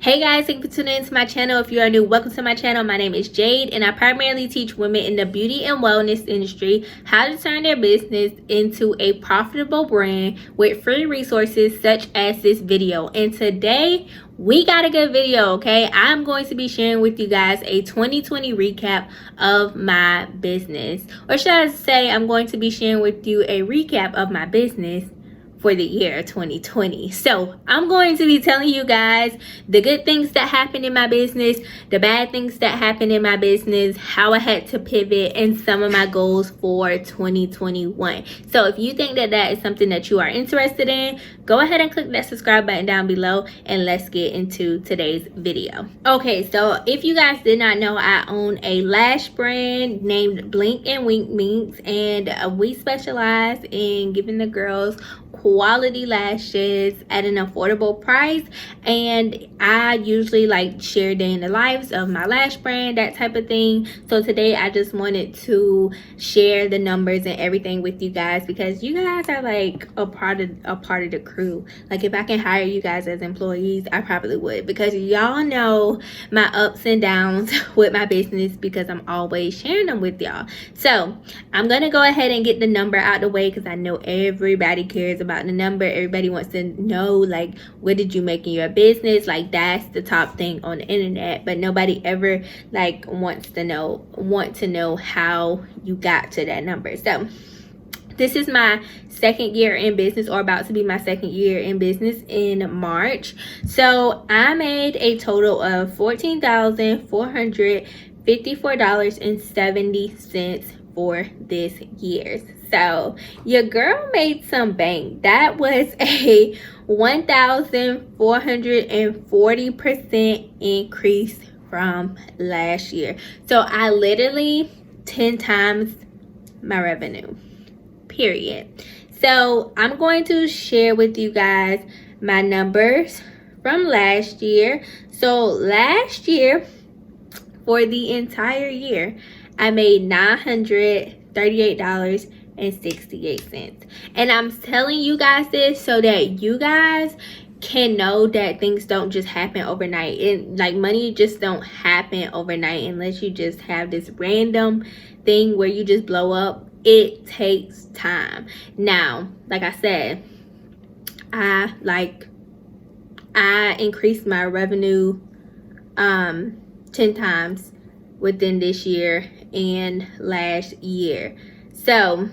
Hey guys, thank you for tuning into my channel. If you are new, welcome to my channel. My name is Jade and I primarily teach women in the beauty and wellness industry how to turn their business into a profitable brand with free resources such as this video. And today we got a good video, okay? I'm going to be sharing with you guys a 2020 recap of my business. Or should I say, I'm going to be sharing with you a recap of my business for the year 2020. So I'm going to be telling you guys the good things that happened in my business, the bad things that happened in my business, how I had to pivot, and some of my goals for 2021. So if you think that that is something that you are interested in, go ahead and click that subscribe button down below and let's get into today's video. Okay, so if you guys did not know, I own a lash brand named Blink and Wink Minks, and we specialize in giving the girls quality lashes at an affordable price. And I usually like share day in the lives of my lash brand, that type of thing. So today I just wanted to share the numbers and everything with you guys, because you guys are like a part of the crew. Like if I can hire you guys as employees, I probably would, because y'all know my ups and downs with my business, because I'm always sharing them with y'all. So I'm gonna go ahead and get the number out the way, because I know everybody cares about the number. Everybody wants to know, like, what did you make in your business? Like, that's the top thing on the internet, but nobody ever like want to know how you got to that number. So this is my second year in business, or about to be my second year in business in March. So I made a total of $14,454.70 for this year. So your girl made some bank. That was a 1,440% increase from last year. So I literally 10 times my revenue, period. So I'm going to share with you guys my numbers from last year. So last year, for the entire year, I made $938.68. And I'm telling you guys this so that you guys can know that things don't just happen overnight. And like, money just don't happen overnight unless you just have this random thing where you just blow up. It takes time. Now, like I said, I increased my revenue 10 times within this year and last year. So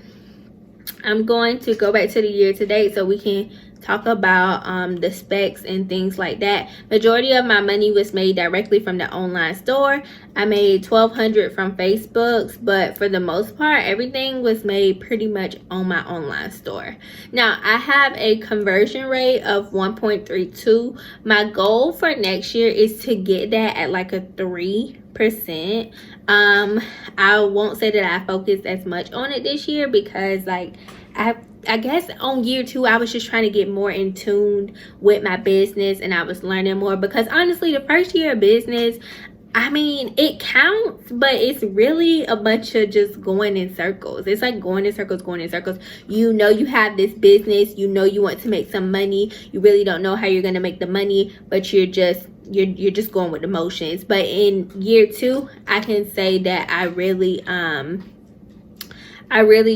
I'm going to go back to the year to date so we can talk about the specs and things like that. Majority of my money was made directly from the online store. I made $1,200 from Facebook, but for the most part, everything was made pretty much on my online store. Now, I have a conversion rate of 1.32. My goal for next year is to get that at like a 3%. I won't say that I focused as much on it this year, because like I guess on year 2 I was just trying to get more in tune with my business, and I was learning more, because honestly the first year of business, I mean, it counts, but it's really a bunch of just going in circles. It's like going in circles. You know you have this business, you know you want to make some money, you really don't know how you're going to make the money, but you're just going with the motions. But in year 2, I can say that I really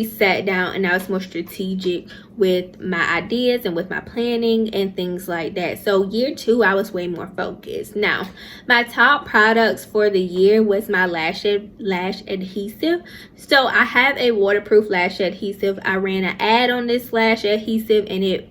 sat down and I was more strategic with my ideas and with my planning and things like that. So year 2, I was way more focused. Now, my top products for the year was my lash adhesive. So I have a waterproof lash adhesive. I ran an ad on this lash adhesive and it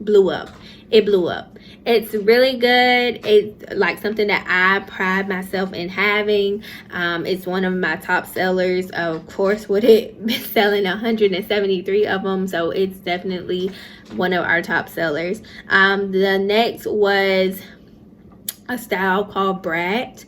blew up. It blew up. It's really good. It's like something that I pride myself in having. It's one of my top sellers, of course, with it selling 173 of them. So it's definitely one of our top sellers. The next was a style called Brat,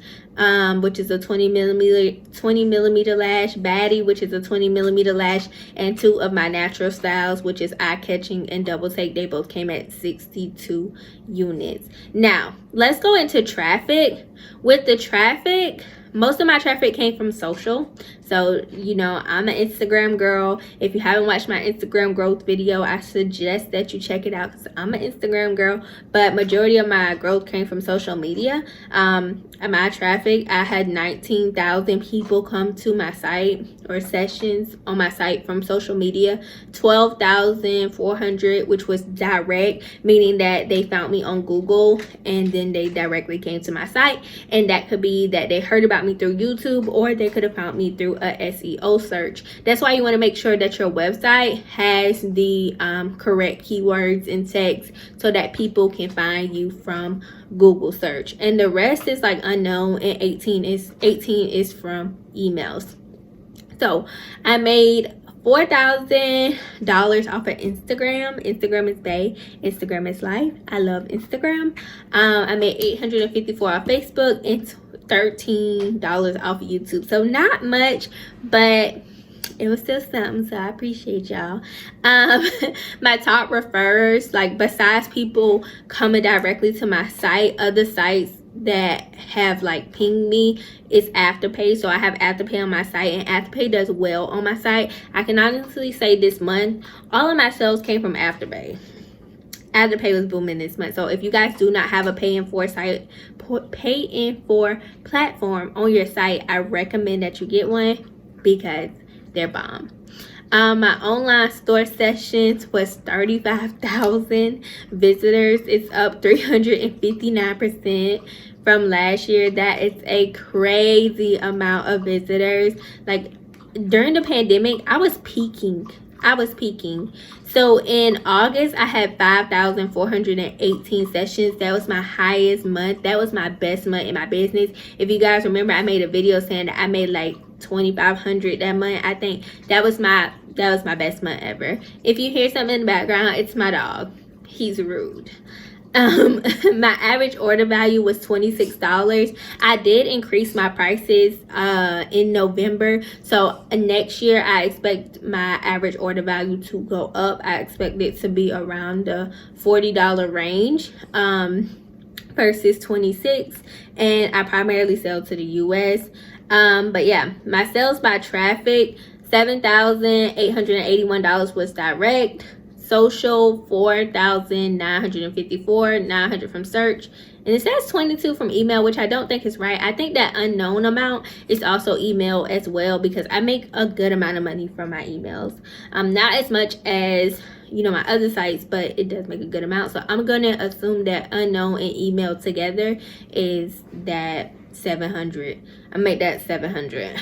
which is a 20 millimeter lash, Baddie, which is a 20 millimeter lash, and 2 of my natural styles, which is Eye Catching and Double Take. They both came at 62 units. Now let's go into traffic. With the traffic, most of my traffic came from social. So, you know, I'm an Instagram girl. If you haven't watched my Instagram growth video, I suggest that you check it out because I'm an Instagram girl. But majority of my growth came from social media. My traffic, I had 19,000 people come to my site or sessions on my site from social media. 12,400, which was direct, meaning that they found me on Google and then they directly came to my site. And that could be that they heard about me through YouTube, or they could have found me through a SEO search. That's why you want to make sure that your website has the correct keywords and text so that people can find you from Google search. And the rest is like unknown, and 18 is from emails. So I made $4,000 off of Instagram. Instagram is bae. Instagram is life. I love Instagram. I made $854 off Facebook and $13 off of YouTube. So not much, but it was still something, so I appreciate y'all. My top referrers, like besides people coming directly to my site, other sites that have like pinged me is Afterpay. So I have Afterpay on my site, and Afterpay does well on my site. I can honestly say this month all of my sales came from Afterpay. Afterpay was booming this month. So if you guys do not have a pay in for platform on your site, I recommend that you get one because they're bomb. My online store sessions was 35,000 visitors. It's up 359% from last year. That is a crazy amount of visitors. Like during the pandemic, I was peaking. So in August, I had 5,418 sessions. That was my highest month. That was my best month in my business. If you guys remember, I made a video saying that I made like 2,500 that month. I think that was my best month ever. If you hear something in the background, it's my dog. He's rude. My average order value was $26. I did increase my prices in November, so next year I expect my average order value to go up. I expect it to be around the $40 range versus $26, and I primarily sell to the US. But yeah, my sales by traffic, $7,881 was direct. Social, $4,954, 900 from search, and it says 22 from email, which I don't think is right. I think that unknown amount is also email as well, because I make a good amount of money from my emails. Not as much as, you know, my other sites, but it does make a good amount. So I'm gonna assume that unknown and email together is that 700. I make that 700.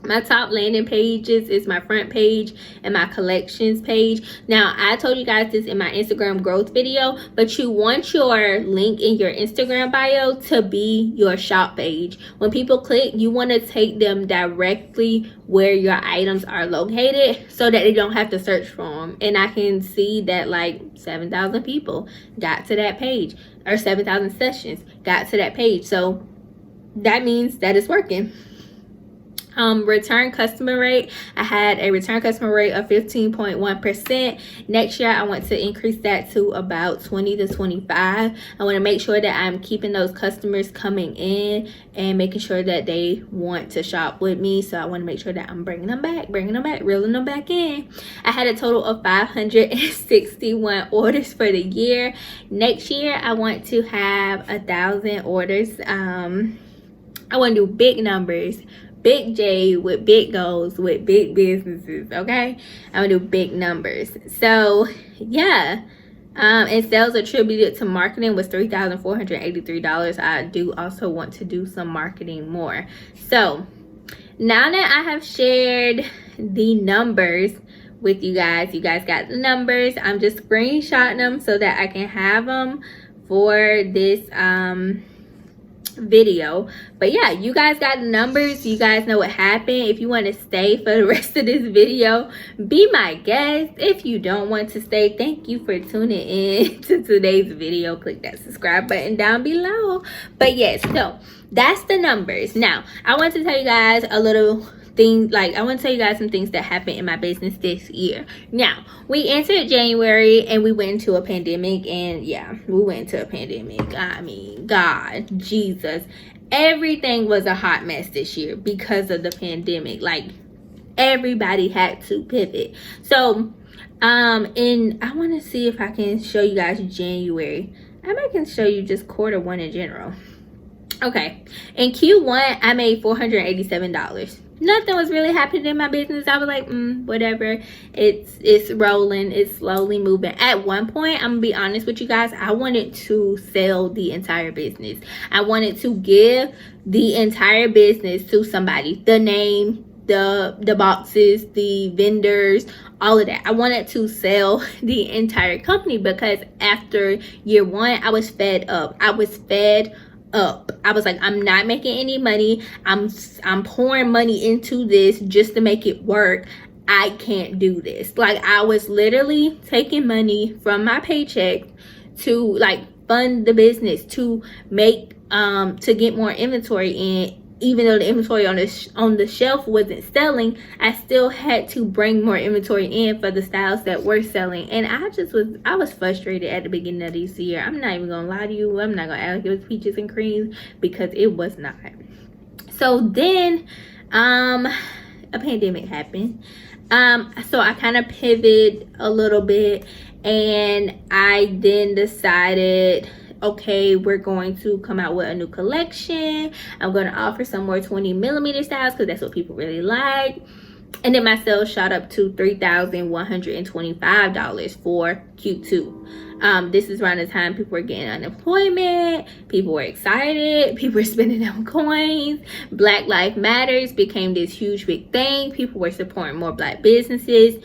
My top landing pages is my front page and my collections page. Now, I told you guys this in my Instagram growth video, but you want your link in your Instagram bio to be your shop page. When people click, you want to take them directly where your items are located so that they don't have to search for them. And I can see that like 7,000 people got to that page, or 7,000 sessions got to that page. So that means that it's working. Return customer rate, I had a return customer rate of 15.1%. Next year I want to increase that to about 20 to 25. I want to make sure that I'm keeping those customers coming in and making sure that they want to shop with me. So I want to make sure that I'm bringing them back, reeling them back in. I had a total of 561 orders for the year. Next year I want to have 1,000 orders. I want to do big numbers, big J with big goals with big businesses. Okay, I'm gonna do big numbers. So yeah, and sales attributed to marketing was $3,483. I do also want to do some marketing more. So now that I have shared the numbers with you guys got the numbers. I'm just screenshotting them so that I can have them for this video. But yeah, you guys got the numbers. You guys know what happened. If you want to stay for the rest of this video, be my guest. If you don't want to stay, thank you for tuning in to today's video. Click that subscribe button down below. But yes, so that's the numbers. Now I want to tell you guys a little things, like I want to tell you guys some things that happened in my business this year. Now, we entered January and we went into a pandemic, and yeah, we went into a pandemic. I mean, God, Jesus. everything was a hot mess this year because of the pandemic. Like, everybody had to pivot. So and I want to see if I can show you guys January. I can show you just Q1 in general. Okay, in Q1 I made $487. Nothing was really happening in my business. I was like, whatever. It's rolling, it's slowly moving. At one point, I'm gonna be honest with you guys, I wanted to sell the entire business. I wanted to give the entire business to somebody. The name, the boxes, the vendors, all of that. I wanted to sell the entire company because after year one, I was fed up. I was like, I'm not making any money. I'm pouring money into this just to make it work. I can't do this. Like, I was literally taking money from my paycheck to like fund the business, to make to get more inventory in. Even though the inventory on the shelf wasn't selling, I still had to bring more inventory in for the styles that were selling. And I was frustrated at the beginning of this year. I'm not even gonna lie to you. I'm not gonna act like it was peaches and creams, because it was not. So then a pandemic happened. So I kind of pivoted a little bit, and I then decided, okay, we're going to come out with a new collection. I'm going to offer some more 20mm styles because that's what people really like. And then my sales shot up to $3,125 for Q2. This is around the time people were getting unemployment, people were excited, people were spending them coins. Black Lives Matters became this huge big thing. People were supporting more black businesses.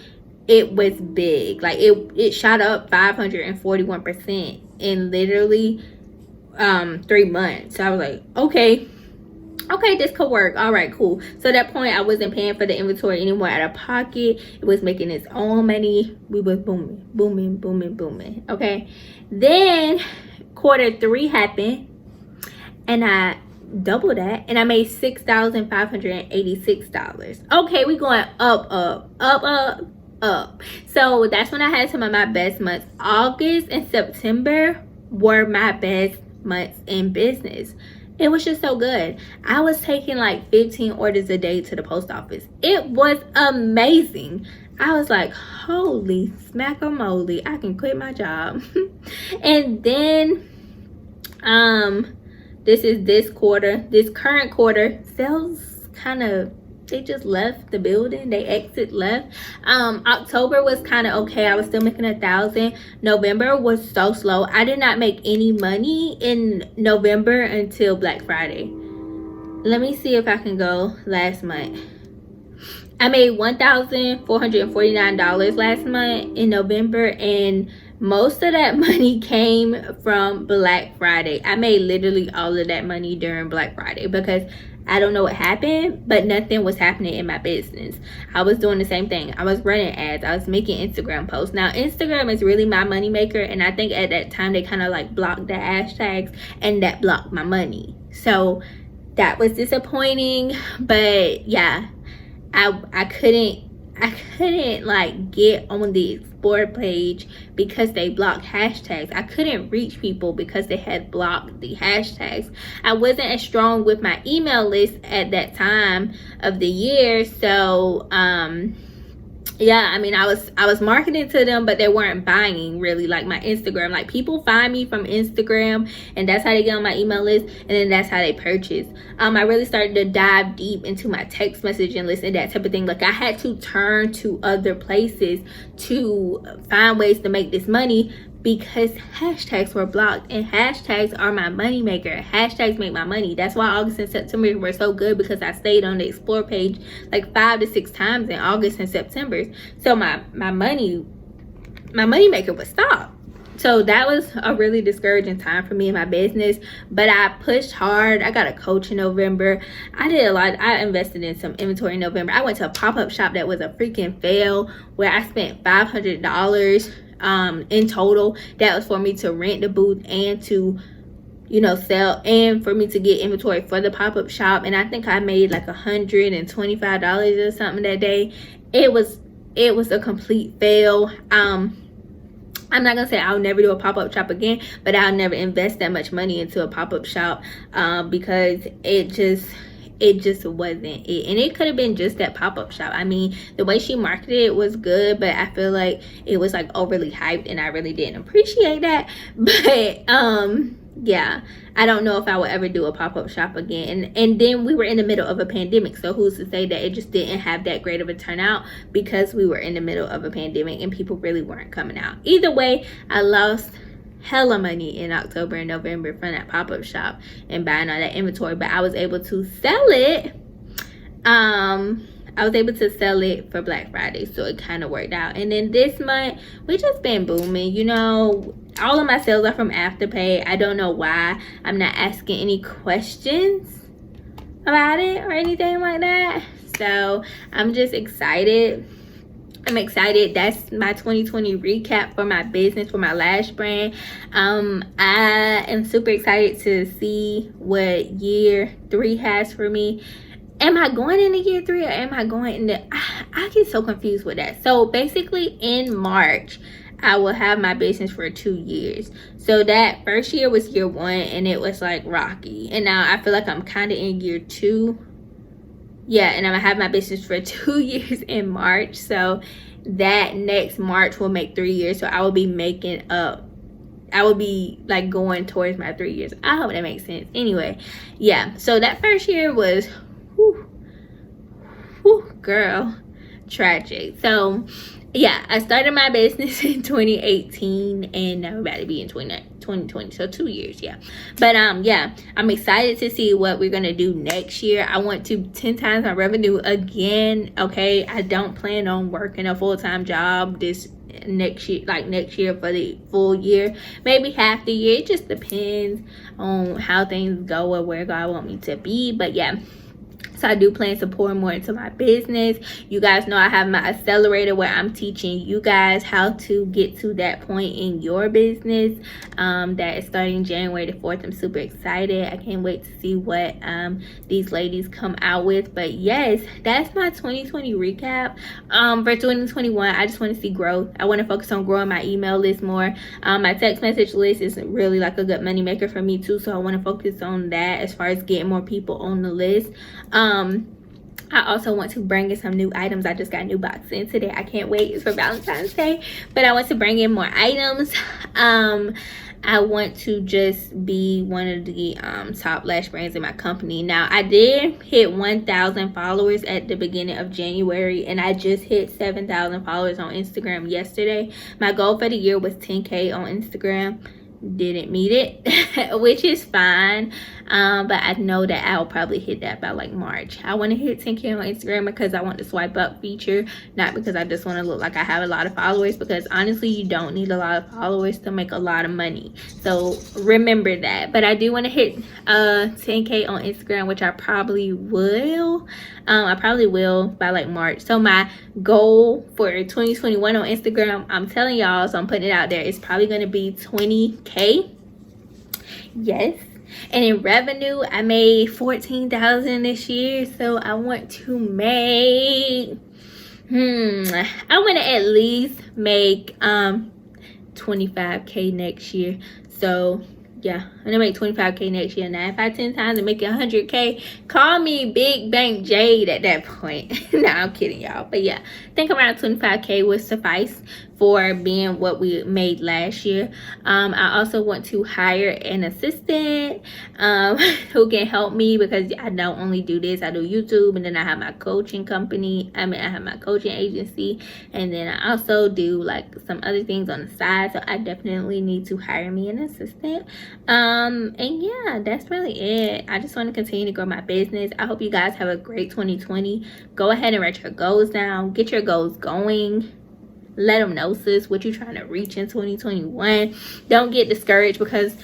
It was big. Like, it shot up 541% in literally 3 months. So I was like, okay, this could work. All right, cool. So at that point, I wasn't paying for the inventory anymore out of pocket. It was making its own money. We was booming. Okay, then Q3 happened, and I doubled that, and I made $6,586. Okay, we going up. So that's when I had some of my best months. August and September were my best months in business. It was just so good. I was taking like 15 orders a day to the post office. It was amazing. I was like, holy smack-a-moly, I can quit my job. And then this current quarter, sales kind of, they just left the building. They left. October was kind of okay. I was still making 1,000. November was so slow. I did not make any money in November until Black Friday. Let me see if I can go last month. I made $1,449 last month in November, and most of that money came from Black Friday. I made literally all of that money during Black Friday because I don't know what happened, but nothing was happening in my business. I was doing the same thing. I was running ads. I was making Instagram posts. Now, Instagram is really my money maker, and I think at that time they kind of like blocked the hashtags, and that blocked my money. So that was disappointing. But yeah, I couldn't like get on the explore page because they blocked hashtags. I couldn't reach people because they had blocked the hashtags. I wasn't as strong with my email list at that time of the year. So yeah, I mean, I was marketing to them, but they weren't buying really, like my Instagram. Like, people find me from Instagram, and that's how they get on my email list, and then that's how they purchase. I really started to dive deep into my text messaging list and that type of thing. Like, I had to turn to other places to find ways to make this money because hashtags were blocked, and hashtags are my money maker. Hashtags make my money. That's why August and September were so good, because I stayed on the explore page like 5 to 6 times in August and September. So my money maker was stopped. So that was a really discouraging time for me in my business, but I pushed hard. I got a coach in November. I did a lot. I invested in some inventory in November. I went to a pop-up shop that was a freaking fail, where I spent $500 in total. That was for me to rent the booth and to, you know, sell, and for me to get inventory for the pop-up shop. And I think I made like $125 or something that day. It was a complete fail. I'm not gonna say I'll never do a pop-up shop again, but I'll never invest that much money into a pop-up shop, because it just wasn't it. And it could have been just that pop-up shop. I mean, the way she marketed it was good, but I feel like it was like overly hyped, and I really didn't appreciate that. But yeah, I don't know if I would ever do a pop-up shop again. And then we were in the middle of a pandemic, so who's to say that it just didn't have that great of a turnout, because we were in the middle of a pandemic and people really weren't coming out. Either way, I lost hella money in October and November from that pop-up shop and buying all that inventory, but I was able to sell it. I was able to sell it for Black Friday, so it kind of worked out. And then this month, we just been booming. You know, all of my sales are from Afterpay. I don't know why I'm not asking any questions about it or anything like that. So I'm just excited. I'm excited. That's my 2020 recap for my business, for my Lash brand. I am super excited to see what year 3 has for me. Am I going into year 3 or am I going into... I get so confused with that. So basically in March, I will have my business for 2 years. So that first year was year 1, and it was like rocky. And now I feel like I'm kind of in year 2. Yeah, and I'm gonna have my business for 2 years in March. So that next March will make 3 years. So I will be making up, I will be like going towards my 3 years. I hope that makes sense. Anyway, yeah, so that first year was girl, tragic. So yeah, I started my business in 2018, and now we're about to be in 2020, so 2 years. Yeah, but yeah, I'm excited to see what we're gonna do next year. I want to 10 times my revenue again. Okay, I don't plan on working a full-time job this next year, like next year for the full year, maybe half the year. It just depends on how things go or where God want me to be. But yeah, so I do plan to pour more into my business. You guys know I have my accelerator where I'm teaching you guys how to get to that point in your business. That is starting January the 4th. I'm super excited. I can't wait to see what these ladies come out with. But yes, that's my 2020 recap. For 2021, I just want to see growth. I want to focus on growing my email list more. My text message list is really like a good money maker for me too. So I want to focus on that as far as getting more people on the list. I also want to bring in some new items. I just got a new box in today. I can't wait. It's for Valentine's Day, but I want to bring in more items. I want to just be one of the top lash brands in my company. Now, I did hit 1,000 followers at the beginning of January, and I just hit 7,000 followers on Instagram yesterday. My goal for the year was 10K on Instagram. Didn't meet it, which is fine, but I know that I'll probably hit that by like March. I want to hit 10K on Instagram because I want the swipe up feature, not because I just want to look like I have a lot of followers, because honestly you don't need a lot of followers to make a lot of money. So remember that. But I do want to hit 10K on Instagram, which I probably will. I probably will by like March. So my goal for 2021 on Instagram, I'm telling y'all, so I'm putting it out there, it's probably going to be 20K. Yes. And in revenue, I made 14,000 this year, so I want to make I want to at least make 25K next year. So yeah, I'm gonna make 25K next year. Now if I 10 times and make it 100K, call me Big Bank Jade at that point. Nah, I'm kidding y'all, but yeah, I think around 25K would suffice for being what we made last year. I also want to hire an assistant who can help me, because I don't only do this, I do YouTube, and then I have my coaching company. I have my coaching agency, and then I also do like some other things on the side. So I definitely need to hire me an assistant. And yeah, that's really it. I just want to continue to grow my business. I hope you guys have a great 2020. Go ahead and write your goals down, get your goals going. Let them know, sis, what you're trying to reach in 2021. Don't get discouraged, because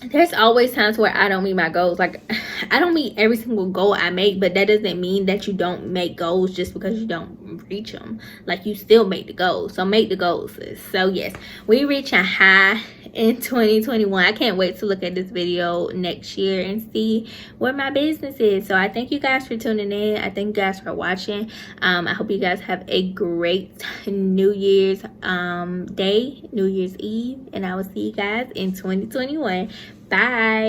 there's always times where I don't meet my goals. Like, I don't meet every single goal I make, but that doesn't mean that you don't make goals just because you don't reach them. Like, you still make the goals. So make the goals, sis. So yes, we reaching high in 2021. I can't wait to look at this video next year and see where my business is. So I thank you guys for tuning in. I thank you guys for watching. I hope you guys have a great New Year's day, New Year's Eve, and I will see you guys in 2021. Bye.